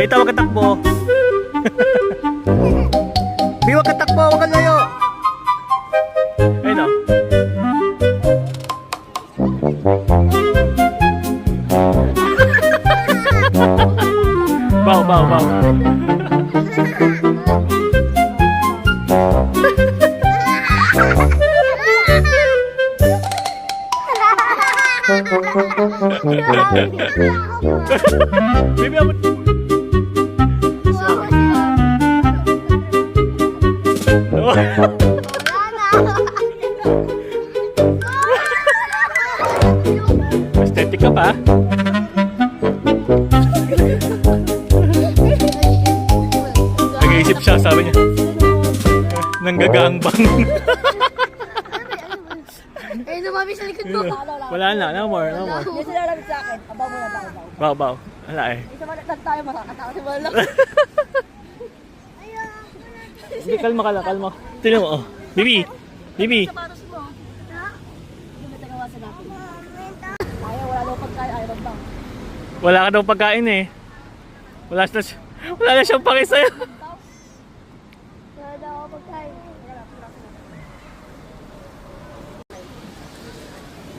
Kaita, wag katakbo. Bi, wag katakbo, wag ka layo. Ayun o. Bow, bow, bow. Baby, abot. Aesthetic ka pa? Nag-iisip siya, sabi niya. Nanggagaangbang. Eh, numami sa likod mo. Wala na, no more, no more. Hindi sila lamit sa akin. Abaw mo na, baw. Baw, baw. Wala eh. Isa malatag tayo, makakatawa si Wala. Hindi, kalma ka lang, kalma. Tignan mo, oh. Bibi, Bibi. Sapatos mo. Ha? Hindi mo tagawasan natin. Ayaw, wala daw pagkain. Ayaw lang daw. Wala ka daw pagkain eh. Wala na siyang pake sa'yo. Wala daw ako pagkain.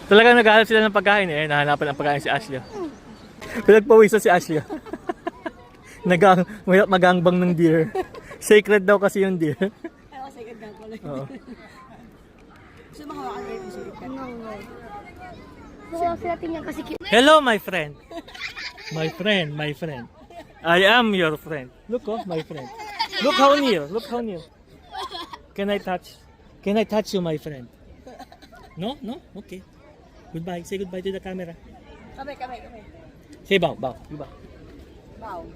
Talagang naghahanap sila ng pagkain eh. Nahanapan ng pagkain si Ashley. Pinagpawisan si Ashley. Magangbang ng deer. Sacred daw kasi yung deer. Ayaw, second gang pala. Oo. Gusto mo hawakan kayo yung second gang? No way. Gusto sila tingnan kasi cute. Hello, my friend. My friend, my friend. I am your friend. Look, oh, my friend. Look how near. Look how near. Can I touch you, my friend? No? No? Okay. Goodbye. Say goodbye to the camera. Kami. Say bow, bow. You bow. Bow.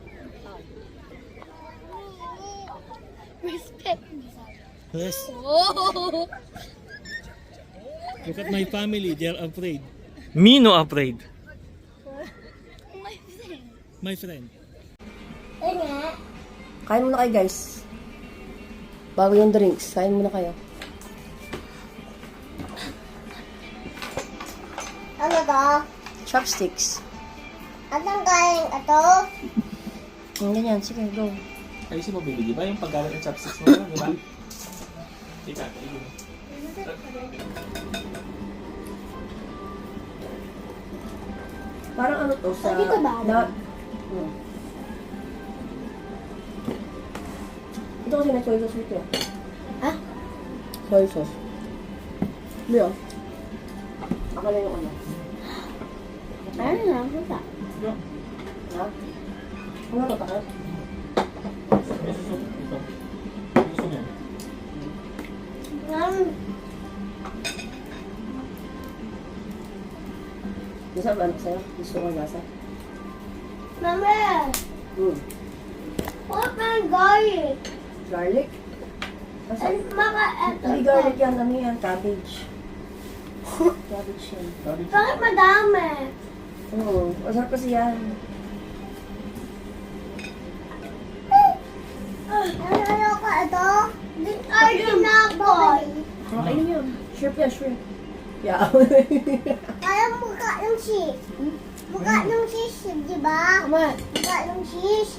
Respect. Yes. Oh. Look at my family. They're afraid. Me no afraid. My friend. Ay nga. Kain muna kayo, guys. Bago yung drinks, kain muna kayo. Ano to? Chopsticks. Anong kain ito? Ganyan, sige, go. Ayusin mo, baby. Di ba yung paggalat ng chopsticks mo? Di ba? Tika, kainin mo. Parang ano to sa... Dito ba? Ito kasi may soy sauce dito. Ha? Soy sauce. Leo. Ako na yung ano. Ano lang, susa. Ha? Ano to, takot? Gusto ba ano sa'yo? Gusto ko nasa? Mami! What ang garlic? Garlic? Ano maka eto? Hindi garlic yan, ano yan? Cabbage. Cabbage yan. Bakit madami? Oo, masarap kasi yan. Ano ka ito? Ay, tinaboy. Ayun yun. Shrimp yan, shrimp. Yeah. Kaya mukha ng fish. Mukha ng fish, di ba? Tama. Mukha ng fish.